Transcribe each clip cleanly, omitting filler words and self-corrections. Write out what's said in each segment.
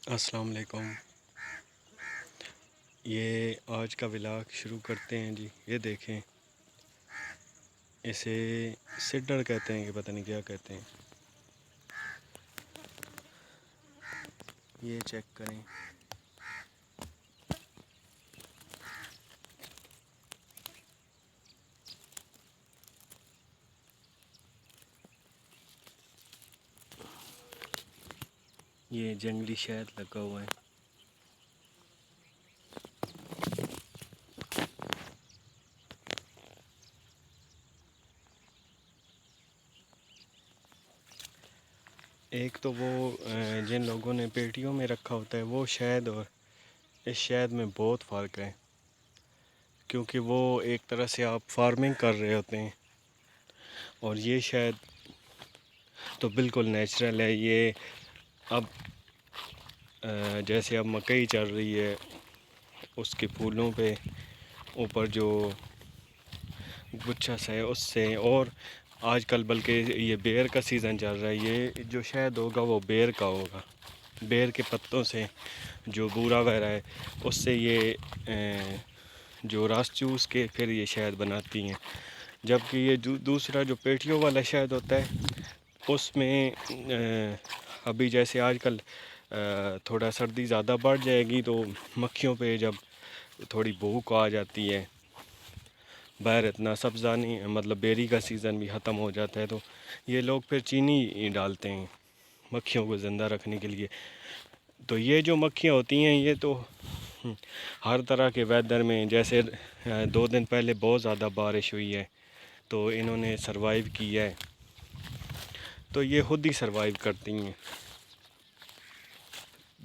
السلام علیکم۔ یہ آج کا ولاگ شروع کرتے ہیں جی۔ یہ دیکھیں، اسے سڈر کہتے ہیں کہ پتہ نہیں کیا کہتے ہیں۔ یہ چیک کریں، یہ جنگلی شہد لگا ہوا ہے۔ ایک تو وہ جن لوگوں نے پیٹیوں میں رکھا ہوتا ہے وہ شہد، اور اس شہد میں بہت فرق ہے، کیونکہ وہ ایک طرح سے آپ فارمنگ کر رہے ہوتے ہیں، اور یہ شہد تو بالکل نیچرل ہے۔ یہ اب جیسے اب مکئی چل رہی ہے، اس کے پھولوں پہ اوپر جو گچھا سا ہے اس سے، اور آج کل بلکہ یہ بیر کا سیزن چل رہا ہے، یہ جو شہد ہوگا وہ بیر کا ہوگا۔ بیر کے پتوں سے جو بورا وغیرہ ہے اس سے یہ جو رس چوس کے پھر یہ شہد بناتی ہیں، جبکہ یہ دوسرا جو پیٹیوں والا شہد ہوتا ہے اس میں ابھی جیسے آج کل تھوڑا سردی زیادہ بڑھ جائے گی تو مکھیوں پہ جب تھوڑی بھوک آ جاتی ہے، باہر اتنا سبزہ نہیں، مطلب بیری کا سیزن بھی ختم ہو جاتا ہے، تو یہ لوگ پھر چینی ڈالتے ہیں مکھیوں کو زندہ رکھنے کے لیے۔ تو یہ جو مکھیاں ہوتی ہیں یہ تو ہر طرح کے ویدر میں، جیسے 2 دن پہلے بہت زیادہ بارش ہوئی ہے تو انہوں نے سروائیو کیا ہے، تو یہ خود ہی سروائیو کرتی ہیں۔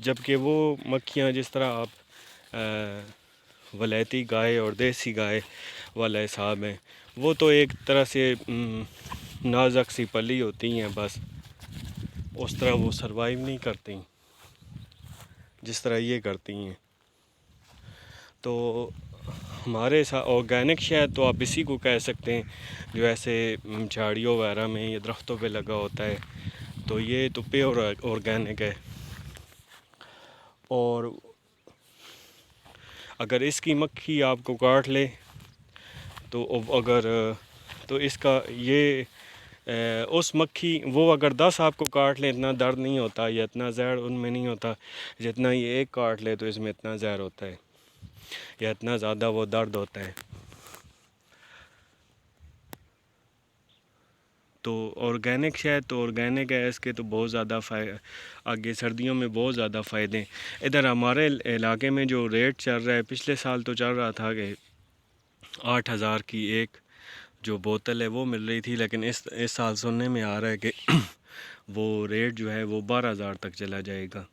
جبکہ وہ مکھیاں جس طرح آپ ولایتی گائے اور دیسی گائے والا حساب ہے، وہ تو ایک طرح سے نازک سی پلی ہوتی ہیں، بس اس طرح وہ سروائیو نہیں کرتی جس طرح یہ کرتی ہیں۔ تو ہمارے ساتھ آرگینک شہد تو آپ اسی کو کہہ سکتے ہیں جو ایسے جھاڑیوں وغیرہ میں یا درختوں پہ لگا ہوتا ہے، تو یہ تو پیور آرگینک ہے۔ اور اگر اس کی مکھی آپ کو کاٹ لے تو اس کا یہ اس مکھی وہ اگر 10 آپ کو کاٹ لے اتنا درد نہیں ہوتا، یا اتنا زہر ان میں نہیں ہوتا جتنا یہ ایک کاٹ لے تو اس میں اتنا زہر ہوتا ہے، یا اتنا زیادہ وہ درد ہوتا ہے۔ تو آرگینک شہد تو آرگینک ہے، اس کے تو بہت زیادہ آگے سردیوں میں بہت زیادہ فائدے ہیں۔ ادھر ہمارے علاقے میں جو ریٹ چل رہا ہے، پچھلے سال تو چل رہا تھا کہ 8,000 کی ایک جو بوتل ہے وہ مل رہی تھی، لیکن اس سال سننے میں آ رہا ہے کہ وہ ریٹ جو ہے وہ 12,000 تک چلا جائے گا۔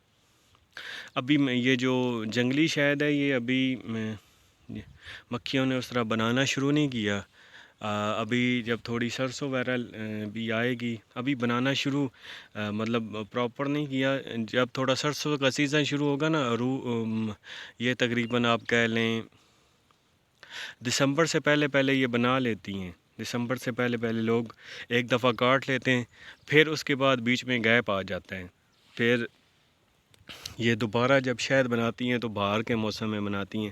ابھی یہ جو جنگلی شہد ہے یہ ابھی مکھیوں نے اس طرح بنانا شروع نہیں کیا، ابھی جب تھوڑی سرسوں وغیرہ بھی آئے گی ابھی بنانا شروع مطلب پراپر نہیں کیا۔ جب تھوڑا سرسوں کا سیزن شروع ہوگا نا، یہ تقریباً آپ کہہ لیں دسمبر سے پہلے یہ بنا لیتی ہیں۔ دسمبر سے پہلے لوگ ایک دفعہ کاٹ لیتے ہیں، پھر اس کے بعد بیچ میں گیپ آ جاتا ہے، پھر یہ دوبارہ جب شہد بناتی ہیں تو باہر کے موسم میں بناتی ہیں،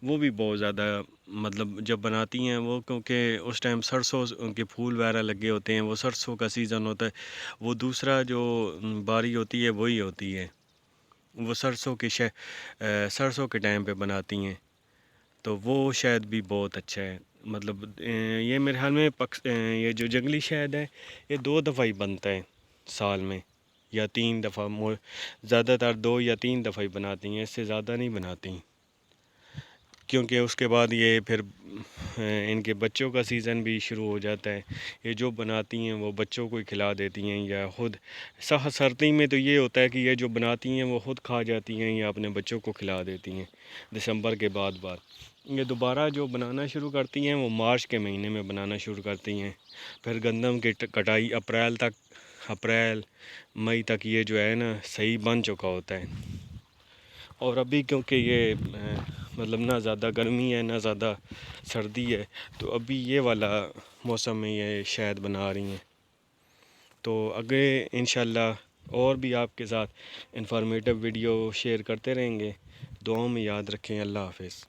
وہ بھی بہت زیادہ مطلب جب بناتی ہیں وہ، کیونکہ اس ٹائم سرسوں ان کے پھول وغیرہ لگے ہوتے ہیں، وہ سرسوں کا سیزن ہوتا ہے، وہ دوسرا جو باری ہوتی ہے وہی ہوتی ہے، وہ سرسوں کے ٹائم پہ بناتی ہیں، تو وہ شہد بھی بہت اچھا ہے۔ مطلب یہ میرے خیال میں یہ جو جنگلی شہد ہے یہ 2 دفعہ ہی بنتا ہے سال میں، یا 3 دفعہ، زیادہ تر 2 یا 3 دفعہ ہی بناتی ہیں، اس سے زیادہ نہیں بناتی، کیونکہ اس کے بعد یہ پھر ان کے بچوں کا سیزن بھی شروع ہو جاتا ہے۔ یہ جو بناتی ہیں وہ بچوں کو ہی کھلا دیتی ہیں، یا خود سردی میں تو یہ ہوتا ہے کہ یہ جو بناتی ہیں وہ خود کھا جاتی ہیں یا اپنے بچوں کو کھلا دیتی ہیں دسمبر کے بعد۔ یہ دوبارہ جو بنانا شروع کرتی ہیں وہ مارچ کے مہینے میں بنانا شروع کرتی ہیں، پھر گندم کی کٹائی اپریل مئی تک یہ جو ہے نا صحیح بن چکا ہوتا ہے۔ اور ابھی کیونکہ یہ مطلب نہ زیادہ گرمی ہے نہ زیادہ سردی ہے، تو ابھی یہ والا موسم میں یہ شہد بنا رہی ہیں، تو آگے انشاءاللہ اور بھی آپ کے ساتھ انفارمیٹیو ویڈیو شیئر کرتے رہیں گے. دعاؤں میں یاد رکھیں. اللہ حافظ.